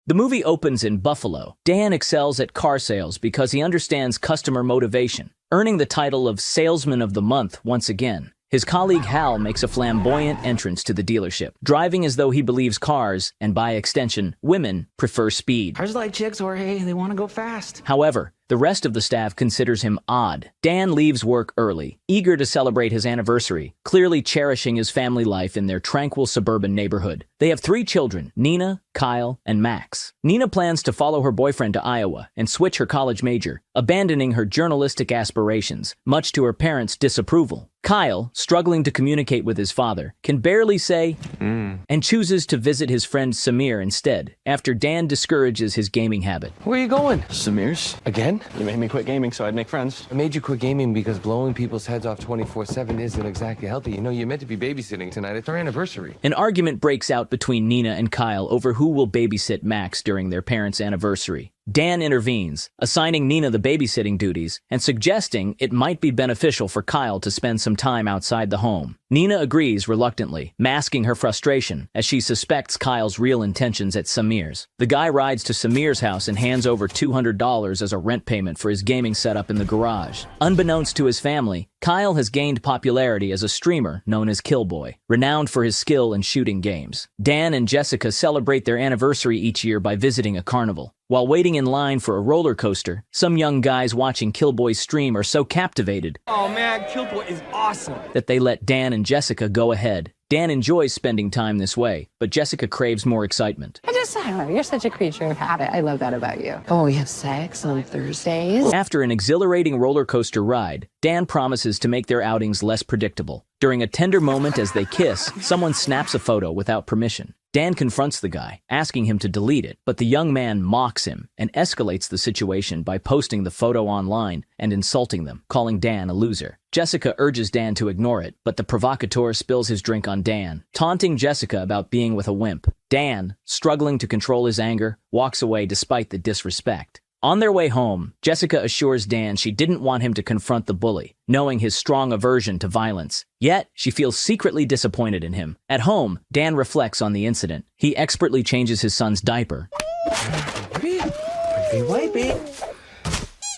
The movie opens in Buffalo. Dan excels at car sales because he understands customer motivation, earning the title of Salesman of the Month once again. His colleague Hal makes a flamboyant entrance to the dealership, driving as though he believes cars, and by extension, women, prefer speed. Cars like chicks, Jorge. They want to go fast. However, the rest of the staff considers him odd. Dan leaves work early, eager to celebrate his anniversary, clearly cherishing his family life in their tranquil suburban neighborhood. They have 3 children, Nina, Kyle, and Max. Nina plans to follow her boyfriend to Iowa and switch her college major, abandoning her journalistic aspirations, much to her parents' disapproval. Kyle, struggling to communicate with his father, can barely say and chooses to visit his friend Samir instead, after Dan discourages his gaming habit. Where are you going? Samir's? Again? You made me quit gaming so I'd make friends. I made you quit gaming because blowing people's heads off 24/7 isn't exactly healthy. You know, you're meant to be babysitting tonight. It's our anniversary. An argument breaks out between Nina and Kyle over who will babysit Max during their parents' anniversary. Dan intervenes, assigning Nina the babysitting duties and suggesting it might be beneficial for Kyle to spend some time outside the home. Nina agrees reluctantly, masking her frustration as she suspects Kyle's real intentions at Samir's. The guy rides to Samir's house and hands over $200 as a rent payment for his gaming setup in the garage. Unbeknownst to his family, Kyle has gained popularity as a streamer known as Killboy, renowned for his skill in shooting games. Dan and Jessica celebrate their anniversary each year by visiting a carnival. While waiting in line for a roller coaster, some young guys watching Killboy's stream are so captivated Oh man, Killboy is awesome. that they let Dan and Jessica go ahead. Dan enjoys spending time this way, but Jessica craves more excitement. I don't know, you're such a creature of habit. I love that about you. Oh, we have sex on Thursdays? After an exhilarating roller coaster ride, Dan promises to make their outings less predictable. During a tender moment as they kiss, someone snaps a photo without permission. Dan confronts the guy, asking him to delete it, but the young man mocks him and escalates the situation by posting the photo online and insulting them, calling Dan a loser. Jessica urges Dan to ignore it, but the provocateur spills his drink on Dan, taunting Jessica about being with a wimp. Dan, struggling to control his anger, walks away despite the disrespect. On their way home, Jessica assures Dan she didn't want him to confront the bully, knowing his strong aversion to violence. Yet, she feels secretly disappointed in him. At home, Dan reflects on the incident. He expertly changes his son's diaper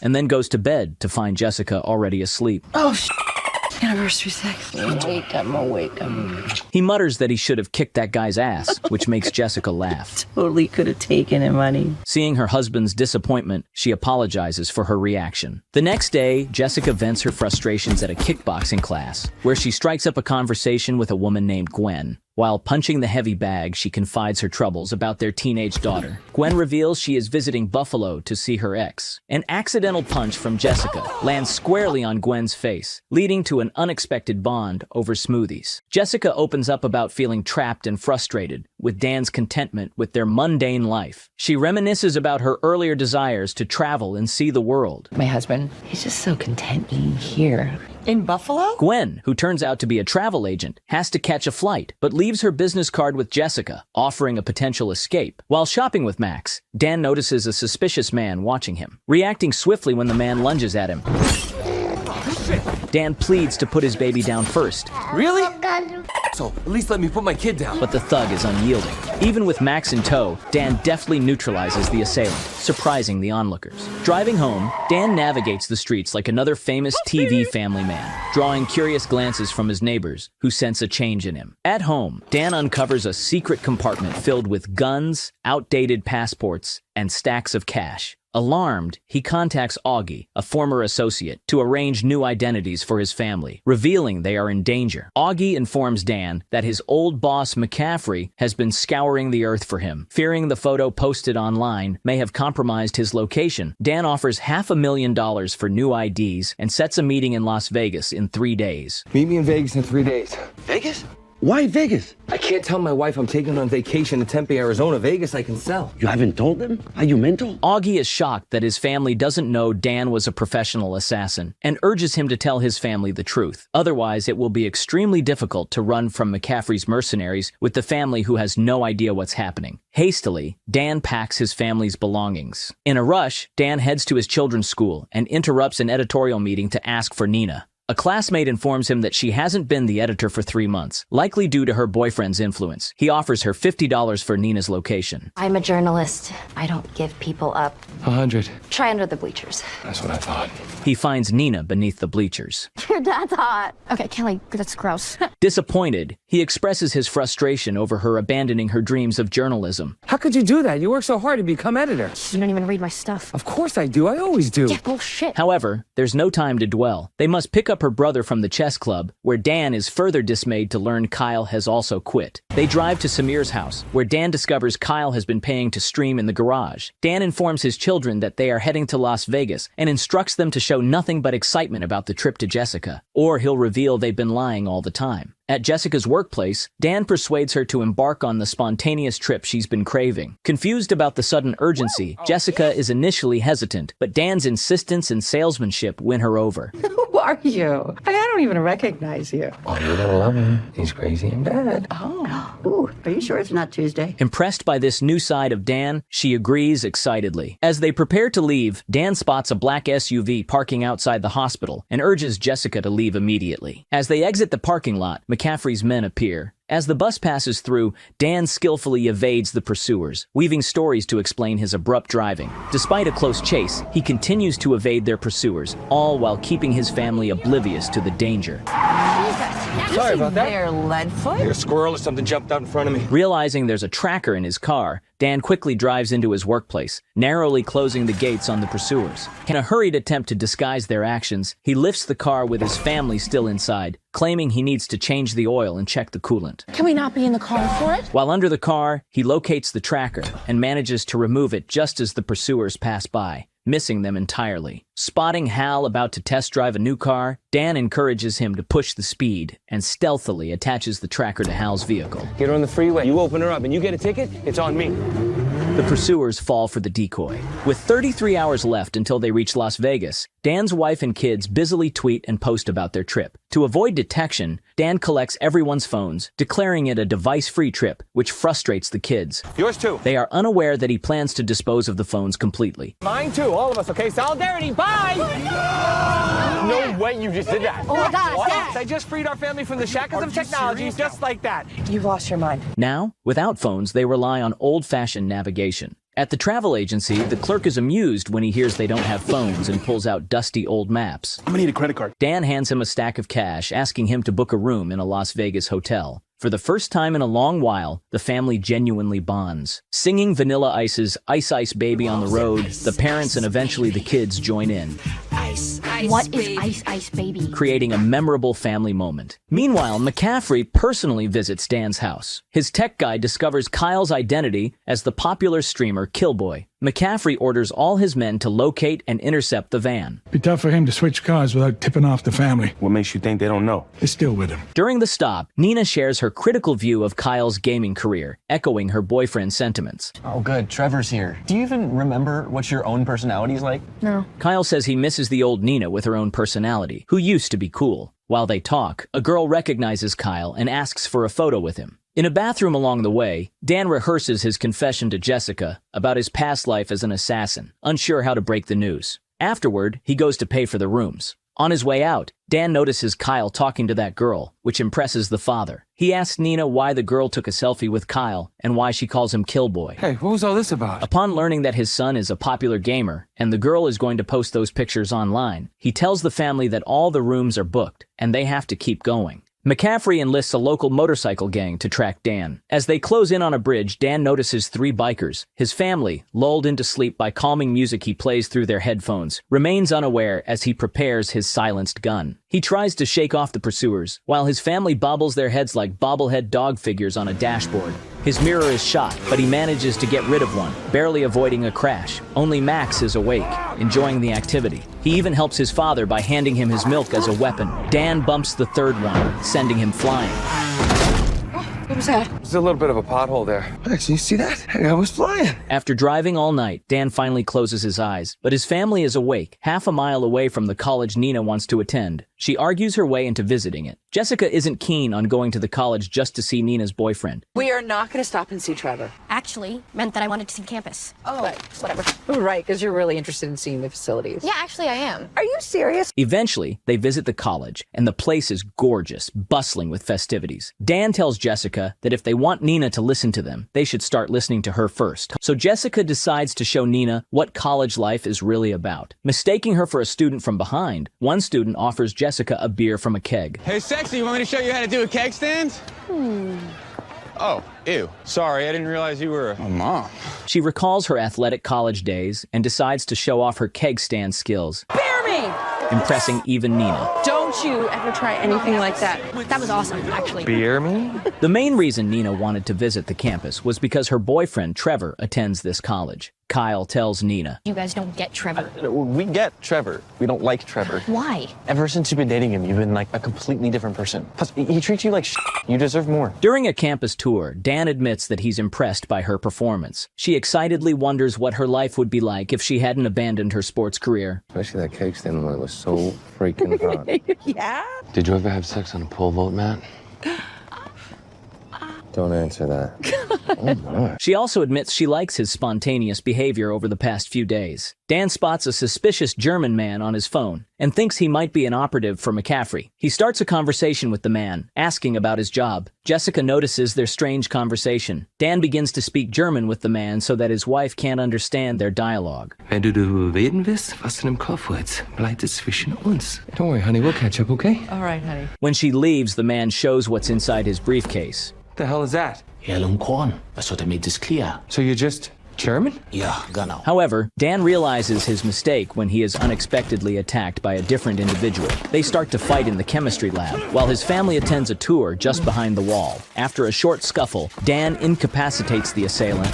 and then goes to bed to find Jessica already asleep. Oh, anniversary sex. Wake up. He mutters that he should have kicked that guy's ass, which makes Jessica laugh. Totally could have taken it, honey. Seeing her husband's disappointment, she apologizes for her reaction. The next day, Jessica vents her frustrations at a kickboxing class, where she strikes up a conversation with a woman named Gwen. While punching the heavy bag, she confides her troubles about their teenage daughter. Gwen reveals she is visiting Buffalo to see her ex. An accidental punch from Jessica lands squarely on Gwen's face, leading to an unexpected bond over smoothies. Jessica opens up about feeling trapped and frustrated with Dan's contentment with their mundane life. She reminisces about her earlier desires to travel and see the world. My husband, he's just so content being here. In Buffalo? Gwen, who turns out to be a travel agent, has to catch a flight, but leaves her business card with Jessica, offering a potential escape. While shopping with Max, Dan notices a suspicious man watching him, reacting swiftly when the man lunges at him. Dan pleads to put his baby down first. Really? So, at least let me put my kid down. But the thug is unyielding. Even with Max in tow, Dan deftly neutralizes the assailant, surprising the onlookers. Driving home, Dan navigates the streets like another famous TV family man, drawing curious glances from his neighbors, who sense a change in him. At home, Dan uncovers a secret compartment filled with guns, outdated passports, and stacks of cash. Alarmed, he contacts Augie, a former associate, to arrange new identities for his family, revealing they are in danger. Augie informs Dan that his old boss McCaffrey has been scouring the earth for him. Fearing the photo posted online may have compromised his location, Dan offers $500,000 for new IDs and sets a meeting in Las Vegas in 3 days. Meet me in Vegas in 3 days. Vegas? Why Vegas? I can't tell my wife I'm taking on vacation to Tempe, Arizona. Vegas I can sell. You haven't told them? Are you mental? Augie is shocked that his family doesn't know Dan was a professional assassin and urges him to tell his family the truth. Otherwise, it will be extremely difficult to run from McCaffrey's mercenaries with the family who has no idea what's happening. Hastily, Dan packs his family's belongings. In a rush, Dan heads to his children's school and interrupts an editorial meeting to ask for Nina. A A classmate informs him that she hasn't been the editor for 3 months, likely due to her boyfriend's influence. He offers her $50 for Nina's location. I'm a journalist. I don't give people up. 100. Try under the bleachers. That's what I thought. He finds Nina beneath the bleachers. Your dad's hot. Okay, Kelly, that's gross. Disappointed, he expresses his frustration over her abandoning her dreams of journalism. How could you do that? You work so hard to become editor. You don't even read my stuff. Of course I do. I always do. Yeah, bullshit. However, there's no time to dwell. They must pick up her brother from the chess club, where Dan is further dismayed to learn Kyle has also quit. They drive to Samir's house, where Dan discovers Kyle has been paying to stream in the garage. Dan informs his children that they are heading to Las Vegas and instructs them to show nothing but excitement about the trip to Jessica, or he'll reveal they've been lying all the time. At Jessica's workplace, Dan persuades her to embark on the spontaneous trip she's been craving. Confused about the sudden urgency, Jessica is initially hesitant, but Dan's insistence and salesmanship win her over. Who are you? I don't even recognize you. Oh, you're gonna love him. He's crazy and bad. Oh. Ooh, are you sure it's not Tuesday? Impressed by this new side of Dan, she agrees excitedly. As they prepare to leave, Dan spots a black SUV parking outside the hospital and urges Jessica to leave immediately. As they exit the parking lot, McCaffrey's men appear. As the bus passes through, Dan skillfully evades the pursuers, weaving stories to explain his abrupt driving. Despite a close chase, he continues to evade their pursuers, all while keeping his family oblivious to the danger. Sorry about that. Their lead foot? Like a squirrel or something jumped out in front of me. Realizing there's a tracker in his car, Dan quickly drives into his workplace, narrowly closing the gates on the pursuers. In a hurried attempt to disguise their actions, he lifts the car with his family still inside, claiming he needs to change the oil and check the coolant. Can we not be in the car for it? While under the car, he locates the tracker and manages to remove it just as the pursuers pass by, missing them entirely. Spotting Hal about to test drive a new car, Dan encourages him to push the speed and stealthily attaches the tracker to Hal's vehicle. Get her on the freeway. You open her up and you get a ticket, it's on me. The pursuers fall for the decoy. With 33 hours left until they reach Las Vegas, Dan's wife and kids busily tweet and post about their trip. To avoid detection, Dan collects everyone's phones, declaring it a device-free trip, which frustrates the kids. Yours too. They are unaware that he plans to dispose of the phones completely. Mine too, all of us, okay? Solidarity, bye! No way you just did that. Oh my God, What? Dad. I just freed our family from the shackles of technology just like that. You've lost your mind. Now, without phones, they rely on old-fashioned navigation. At the travel agency, the clerk is amused when he hears they don't have phones and pulls out dusty old maps. I'm gonna need a credit card. Dan hands him a stack of cash, asking him to book a room in a Las Vegas hotel. For the first time in a long while, the family genuinely bonds. Singing Vanilla Ice's Ice Ice Baby on the road, the parents and eventually the kids join in, What is Ice Ice Baby? creating a memorable family moment. Meanwhile, McCaffrey personally visits Dan's house. His tech guy discovers Kyle's identity as the popular streamer Killboy. McCaffrey orders all his men to locate and intercept the van. Be tough for him to switch cars without tipping off the family. What makes you think they don't know? They're still with him. During the stop, Nina shares her critical view of Kyle's gaming career, echoing her boyfriend's sentiments. Oh, good. Trevor's here. Do you even remember what your own personality's like? No. Kyle says he misses the old Nina with her own personality, who used to be cool. While they talk, a girl recognizes Kyle and asks for a photo with him. In a bathroom along the way, Dan rehearses his confession to Jessica about his past life as an assassin, unsure how to break the news. Afterward, he goes to pay for the rooms. On his way out, Dan notices Kyle talking to that girl, which impresses the father. He asks Nina why the girl took a selfie with Kyle and why she calls him Killboy. Hey, what was all this about? Upon learning that his son is a popular gamer and the girl is going to post those pictures online, he tells the family that all the rooms are booked and they have to keep going. McCaffrey enlists a local motorcycle gang to track Dan. As they close in on a bridge, Dan notices 3 bikers. His family, lulled into sleep by calming music he plays through their headphones, remains unaware as he prepares his silenced gun. He tries to shake off the pursuers, while his family bobbles their heads like bobblehead dog figures on a dashboard. His mirror is shot, but he manages to get rid of one, barely avoiding a crash. Only Max is awake, enjoying the activity. He even helps his father by handing him his milk as a weapon. Dan bumps the 3rd one, sending him flying. What was that? There's a little bit of a pothole there. Actually, you see that? I was flying. After driving all night, Dan finally closes his eyes, but his family is awake, half a mile away from the college Nina wants to attend. She argues her way into visiting it. Jessica isn't keen on going to the college just to see Nina's boyfriend. We are not going to stop and see Trevor. Actually, meant that I wanted to see campus. Oh, But whatever. right, because you're really interested in seeing the facilities. Yeah, actually, I am. Are you serious? Eventually, they visit the college, and the place is gorgeous, bustling with festivities. Dan tells Jessica that if they want Nina to listen to them, they should start listening to her first. So Jessica decides to show Nina what college life is really about. Mistaking her for a student from behind, one student offers Jessica a beer from a keg. Hey, sexy, you want me to show you how to do a keg stand? Oh, ew. Sorry, I didn't realize you were a mom. She recalls her athletic college days and decides to show off her keg stand skills, Bear me! impressing even Nina. Don't you ever try anything like that. That was awesome, actually. Beer me? The main reason Nina wanted to visit the campus was because her boyfriend, Trevor, attends this college. Kyle tells Nina. You guys don't get Trevor. We get Trevor. We don't like Trevor. Why? Ever since you've been dating him, you've been like a completely different person. Plus, he treats you like shit. You deserve more. During a campus tour, Dan admits that he's impressed by her performance. She excitedly wonders what her life would be like if she hadn't abandoned her sports career. Especially that cake stand when it was so freaking hot. Yeah? Did you ever have sex on a pole vault, Matt? Don't answer that. Oh my. She also admits she likes his spontaneous behavior over the past few days. Dan spots a suspicious German man on his phone and thinks he might be an operative for McCaffrey. He starts a conversation with the man, asking about his job. Jessica notices their strange conversation. Dan begins to speak German with the man so that his wife can't understand their dialogue. Wenn du reden willst, was in dem Kopf ist, bleibt es zwischen uns. Don't worry, honey, we'll catch up, okay? All right, honey. When she leaves, the man shows what's inside his briefcase. What the hell is that? Korn. I thought I made this clear. So you're just German? Yeah, genau. However, Dan realizes his mistake when he is unexpectedly attacked by a different individual. They start to fight in the chemistry lab, while his family attends a tour just behind the wall. After a short scuffle, Dan incapacitates the assailant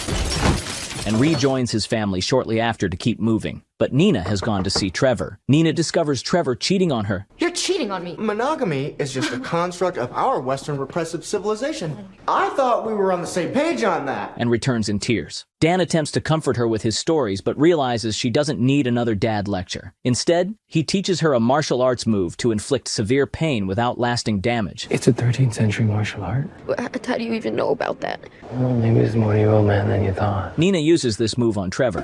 and rejoins his family shortly after to keep moving. But Nina has gone to see Trevor. Nina discovers Trevor cheating on her. You're cheating on me. Monogamy is just a construct of our Western repressive civilization. I thought we were on the same page on that. And returns in tears. Dan attempts to comfort her with his stories, but realizes she doesn't need another dad lecture. Instead, he teaches her a martial arts move to inflict severe pain without lasting damage. It's a 13th century martial art. How do you even know about that? Well, maybe it's more you old man than you thought. Nina uses this move on Trevor,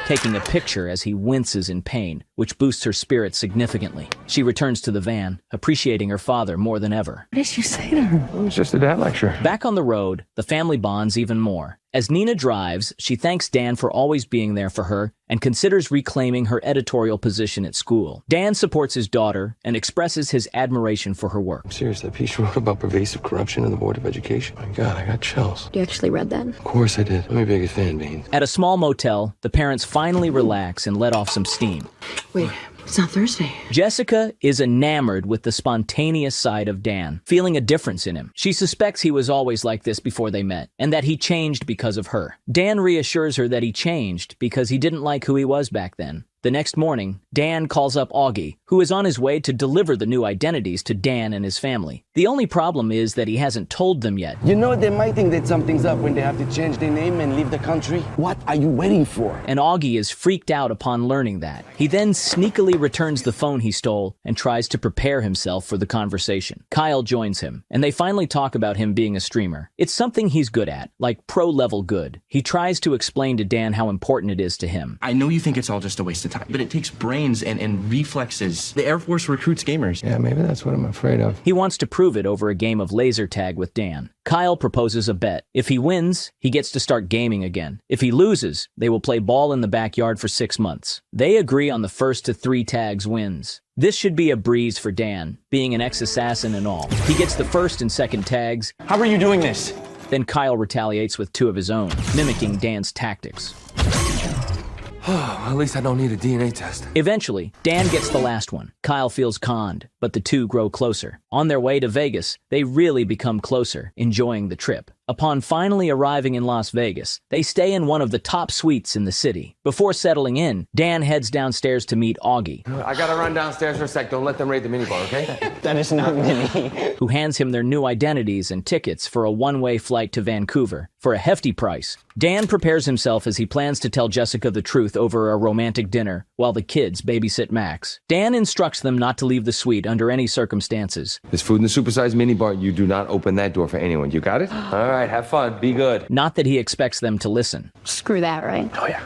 taking a picture as he winces in pain, which boosts her spirit significantly. She returns to the van, appreciating her father more than ever. What did you say to her? It was just a dad lecture. Back on the road, the family bonds even more. As Nina drives, she thanks Dan for always being there for her and considers reclaiming her editorial position at school. Dan supports his daughter and expresses his admiration for her work. I'm serious, that piece you wrote about pervasive corruption in the Board of Education. My God, I got chills. You actually read that? Of course I did. I'm your biggest fan, Beans. At a small motel, the parents finally relax and let off some steam. Wait, it's not Thursday. Jessica is enamored with the spontaneous side of Dan, feeling a difference in him. She suspects he was always like this before they met, and that he changed because of her. Dan reassures her that he changed because he didn't like who he was back then. The next morning, Dan calls up Augie, who is on his way to deliver the new identities to Dan and his family. The only problem is that he hasn't told them yet. You know, they might think that something's up when they have to change their name and leave the country. What are you waiting for? And Augie is freaked out upon learning that. He then sneakily returns the phone he stole and tries to prepare himself for the conversation. Kyle joins him, and they finally talk about him being a streamer. It's something he's good at, like pro-level good. He tries to explain to Dan how important it is to him. I know you think it's all just a waste of time, but it takes brains and reflexes. The Air Force recruits gamers. Yeah, maybe that's what I'm afraid of. He wants to prove it over a game of laser tag with Dan. Kyle proposes a bet. If he wins, he gets to start gaming again. If he loses, they will play ball in the backyard for 6 months. They agree on the first to 3 tags wins. This should be a breeze for Dan, being an ex-assassin and all. He gets the first and second tags. How are you doing this? Then Kyle retaliates with 2 of his own, mimicking Dan's tactics. Well, at least I don't need a DNA test. Eventually, Dan gets the last one. Kyle feels conned, but the two grow closer. On their way to Vegas, they really become closer, enjoying the trip. Upon finally arriving in Las Vegas, they stay in one of the top suites in the city. Before settling in, Dan heads downstairs to meet Augie, I gotta run downstairs for a sec. Don't let them raid the minibar, okay? That is not mini. who hands him their new identities and tickets for a one-way flight to Vancouver for a hefty price. Dan prepares himself as he plans to tell Jessica the truth over a romantic dinner while the kids babysit Max. Dan instructs them not to leave the suite under any circumstances. There's food in the supersized minibar. You do not open that door for anyone. You got it? All right, have fun. Be good. Not that he expects them to listen. Screw that, right? Oh, yeah.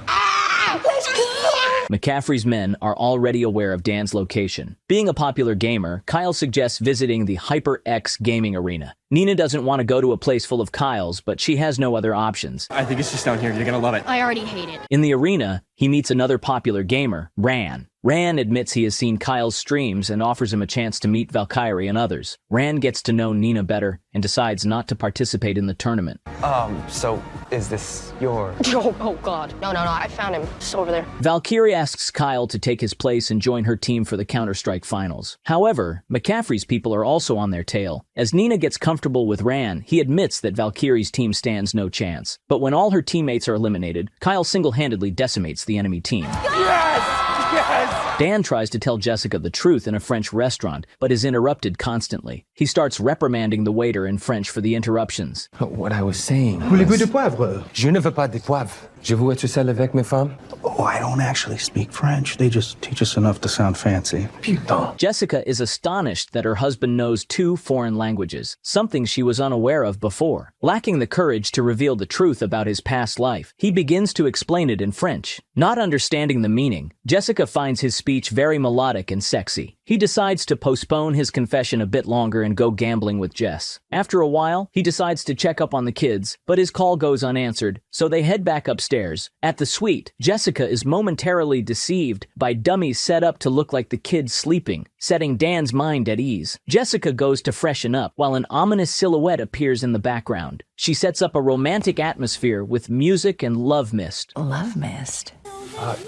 McCaffrey's men are already aware of Dan's location. Being a popular gamer, Kyle suggests visiting the HyperX gaming arena. Nina doesn't want to go to a place full of Kyles, but she has no other options. I think it's just down here. You're gonna love it. I already hate it. In the arena, he meets another popular gamer, Ran. Ran admits he has seen Kyle's streams and offers him a chance to meet Valkyrie and others. Ran gets to know Nina better and decides not to participate in the tournament. So is this your... Oh God. No, I found him. Just over there. Valkyrie asks Kyle to take his place and join her team for the Counter-Strike finals. However, McCaffrey's people are also on their tail. As Nina gets comfortable with Ran, he admits that Valkyrie's team stands no chance. But when all her teammates are eliminated, Kyle single-handedly decimates the enemy team. Yes! Dan tries to tell Jessica the truth in a French restaurant, but is interrupted constantly. He starts reprimanding the waiter in French for the interruptions. What I was saying. Voulez-vous de poivre? Je ne veux pas de poivre. Je veux être seul avec mes femmes. Oh, I don't actually speak French. They just teach us enough to sound fancy. Putain. Jessica is astonished that her husband knows 2 foreign languages, something she was unaware of before. Lacking the courage to reveal the truth about his past life, he begins to explain it in French. Not understanding the meaning, Jessica finds his speech very melodic and sexy. He decides to postpone his confession a bit longer and go gambling with Jess. After a while, he decides to check up on the kids, but his call goes unanswered, so they head back upstairs. At the suite, Jessica is momentarily deceived by dummies set up to look like the kids sleeping, setting Dan's mind at ease. Jessica goes to freshen up while an ominous silhouette appears in the background. She sets up a romantic atmosphere with music and love mist. Love mist.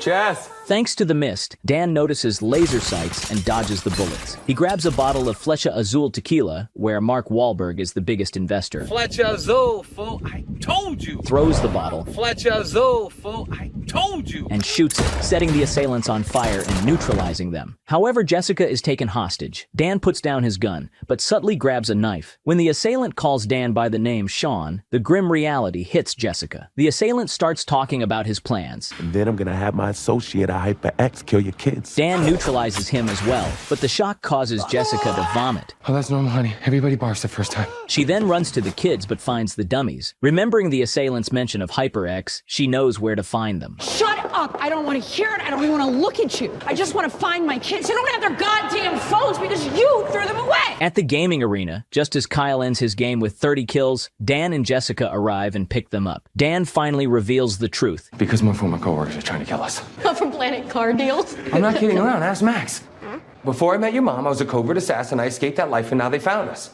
Jess! Thanks to the mist, Dan notices laser sights and dodges the bullets. He grabs a bottle of Flecha Azul tequila, where Mark Wahlberg is the biggest investor. Flecha Azul, fool, I told you! Throws the bottle. Flecha Azul, fool, I told you! And shoots it, setting the assailants on fire and neutralizing them. However, Jessica is taken hostage. Dan puts down his gun, but subtly grabs a knife. When the assailant calls Dan by the name Sean, the grim reality hits Jessica. The assailant starts talking about his plans. And then I'm gonna have my associate at HyperX kill your kids. Dan neutralizes him as well, but the shock causes Jessica to vomit. Oh, that's normal, honey. Everybody barfs the first time. She then runs to the kids but finds the dummies. Remembering the assailant's mention of HyperX, she knows where to find them. Shut up! I don't want to hear it. I don't even want to look at you. I just want to find my kids. They don't have their goddamn phones because you threw them away! At the gaming arena, just as Kyle ends his game with 30 kills, Dan and Jessica arrive and pick them up. Dan finally reveals the truth. Because my former coworkers are trying to kill us. From Planet Car Deals? I'm not kidding around. Ask Max. Before I met your mom, I was a covert assassin. I escaped that life, and now they found us.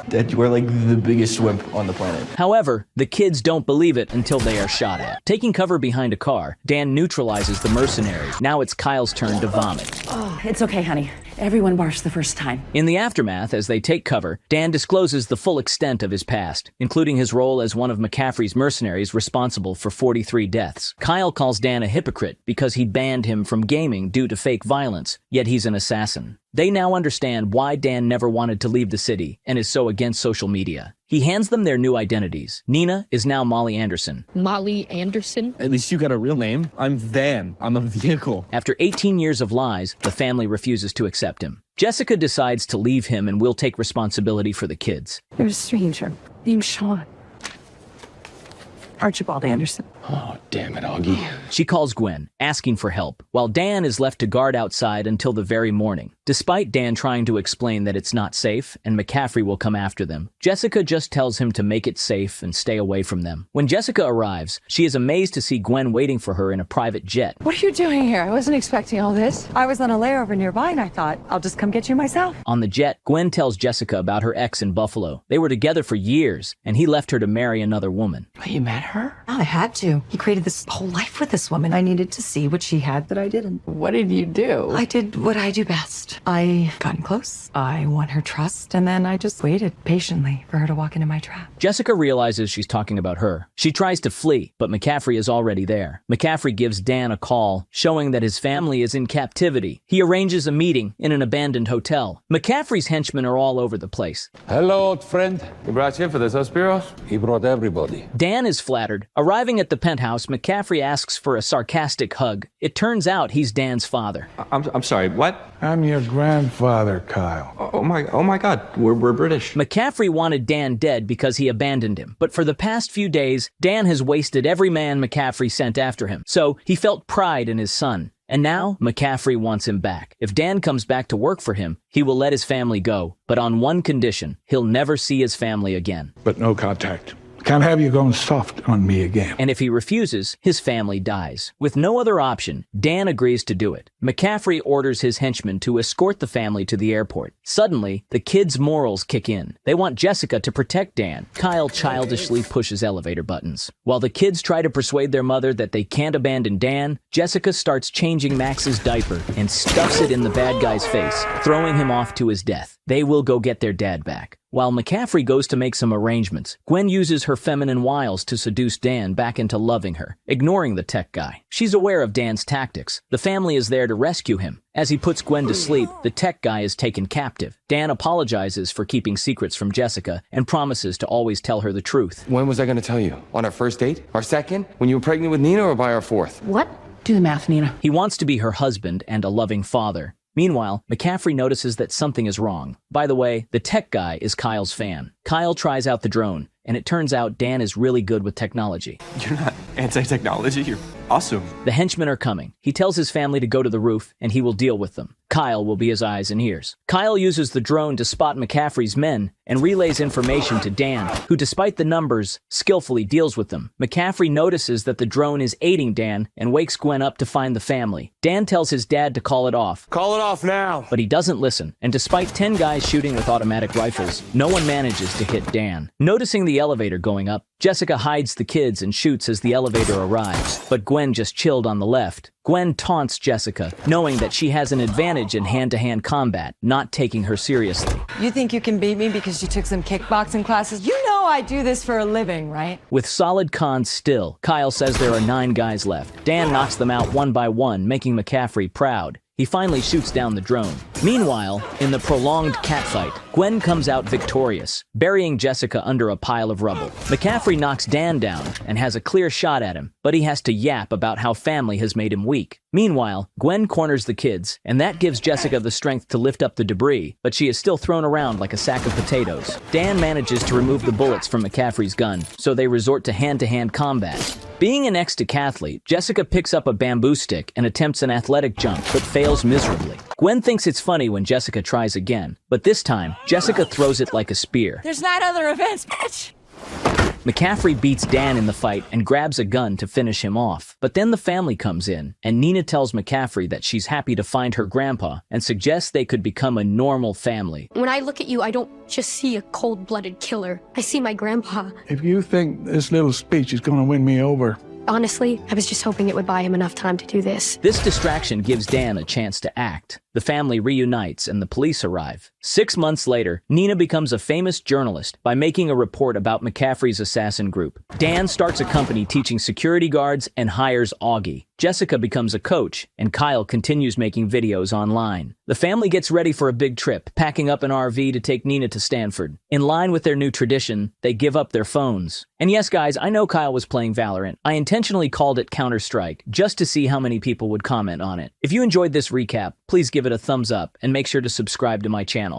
That you are like the biggest wimp on the planet. However, the kids don't believe it until they are shot at. Taking cover behind a car, Dan neutralizes the mercenary. Now it's Kyle's turn to vomit. Oh, it's okay, honey. Everyone barfs the first time. In the aftermath, as they take cover, Dan discloses the full extent of his past, including his role as one of McCaffrey's mercenaries responsible for 43 deaths. Kyle calls Dan a hypocrite because he banned him from gaming due to fake violence, yet he's an assassin. They now understand why Dan never wanted to leave the city and is so against social media. He hands them their new identities. Nina is now Molly Anderson. Molly Anderson? At least you got a real name. I'm Van. I'm a vehicle. After 18 years of lies, the family refuses to accept him. Jessica decides to leave him and will take responsibility for the kids. There's a stranger named Sean. Archibald Anderson. Oh, damn it, Augie. She calls Gwen, asking for help, while Dan is left to guard outside until the very morning. Despite Dan trying to explain that it's not safe and McCaffrey will come after them, Jessica just tells him to make it safe and stay away from them. When Jessica arrives, she is amazed to see Gwen waiting for her in a private jet. What are you doing here? I wasn't expecting all this. I was on a layover nearby and I thought, I'll just come get you myself. On the jet, Gwen tells Jessica about her ex in Buffalo. They were together for years, and he left her to marry another woman. Are you mad her? I had to. He created this whole life with this woman. I needed to see what she had that I didn't. What did you do? I did what I do best. I got in close. I won her trust, and then I just waited patiently for her to walk into my trap. Jessica realizes she's talking about her. She tries to flee, but McCaffrey is already there. McCaffrey gives Dan a call, showing that his family is in captivity. He arranges a meeting in an abandoned hotel. McCaffrey's henchmen are all over the place. Hello, old friend. He brought you in for this, huh, Spiros? He brought everybody. Dan is flattered. Arriving at the penthouse, McCaffrey asks for a sarcastic hug. It turns out he's Dan's father. I'm sorry, what? I'm your grandfather, Kyle. Oh my God, we're British. McCaffrey wanted Dan dead because he abandoned him, but for the past few days, Dan has wasted every man McCaffrey sent after him, so he felt pride in his son. And now, McCaffrey wants him back. If Dan comes back to work for him, he will let his family go, but on one condition: he'll never see his family again. But no contact. Can't have you going soft on me again. And if he refuses, his family dies. With no other option, Dan agrees to do it. McCaffrey orders his henchmen to escort the family to the airport. Suddenly, the kids' morals kick in. They want Jessica to protect Dan. Kyle childishly pushes elevator buttons. While the kids try to persuade their mother that they can't abandon Dan, Jessica starts changing Max's diaper and stuffs it in the bad guy's face, throwing him off to his death. They will go get their dad back. While McCaffrey goes to make some arrangements, Gwen uses her feminine wiles to seduce Dan back into loving her, ignoring the tech guy. She's aware of Dan's tactics. The family is there to rescue him. As he puts Gwen to sleep, the tech guy is taken captive. Dan apologizes for keeping secrets from Jessica and promises to always tell her the truth. When was I going to tell you? On our first date? Our second? When you were pregnant with Nina, or by our fourth? What? Do the math, Nina. He wants to be her husband and a loving father. Meanwhile, McCaffrey notices that something is wrong. By the way, the tech guy is Kyle's fan. Kyle tries out the drone, and it turns out Dan is really good with technology. You're not anti-technology, you're awesome. The henchmen are coming. He tells his family to go to the roof, and he will deal with them. Kyle will be his eyes and ears. Kyle uses the drone to spot McCaffrey's men and relays information to Dan, who, despite the numbers, skillfully deals with them. McCaffrey notices that the drone is aiding Dan and wakes Gwen up to find the family. Dan tells his dad to call it off. Call it off now! But he doesn't listen, and despite 10 guys shooting with automatic rifles, no one manages to hit Dan. Noticing the elevator going up, Jessica hides the kids and shoots as the elevator arrives, but Gwen just chilled on the left. Gwen taunts Jessica, knowing that she has an advantage in hand-to-hand combat, not taking her seriously. You think you can beat me because you took some kickboxing classes? You know I do this for a living, right? With solid cons still, Kyle says there are 9 guys left. Dan knocks them out one by one, making McCaffrey proud. He finally shoots down the drone. Meanwhile, in the prolonged catfight, Gwen comes out victorious, burying Jessica under a pile of rubble. McCaffrey knocks Dan down and has a clear shot at him, but he has to yap about how family has made him weak. Meanwhile, Gwen corners the kids, and that gives Jessica the strength to lift up the debris, but she is still thrown around like a sack of potatoes. Dan manages to remove the bullets from McCaffrey's gun, so they resort to hand-to-hand combat. Being an ex-decathlete, Jessica picks up a bamboo stick and attempts an athletic jump, but fails miserably. Gwen thinks it's funny when Jessica tries again, but this time, Jessica throws it like a spear. There's 9 other events, bitch! McCaffrey beats Dan in the fight and grabs a gun to finish him off. But then the family comes in, and Nina tells McCaffrey that she's happy to find her grandpa and suggests they could become a normal family. When I look at you, I don't just see a cold-blooded killer. I see my grandpa. If you think this little speech is going to win me over, Honestly, I was just hoping it would buy him enough time to do this. This distraction gives Dan a chance to act. The family reunites and the police arrive. 6 months later, Nina becomes a famous journalist by making a report about McCaffrey's assassin group. Dan starts a company teaching security guards and hires Augie. Jessica becomes a coach, and Kyle continues making videos online. The family gets ready for a big trip, packing up an RV to take Nina to Stanford. In line with their new tradition, they give up their phones. And yes, guys, I know Kyle was playing Valorant. I intentionally called it Counter-Strike, just to see how many people would comment on it. If you enjoyed this recap, please give it a thumbs up and make sure to subscribe to my channel.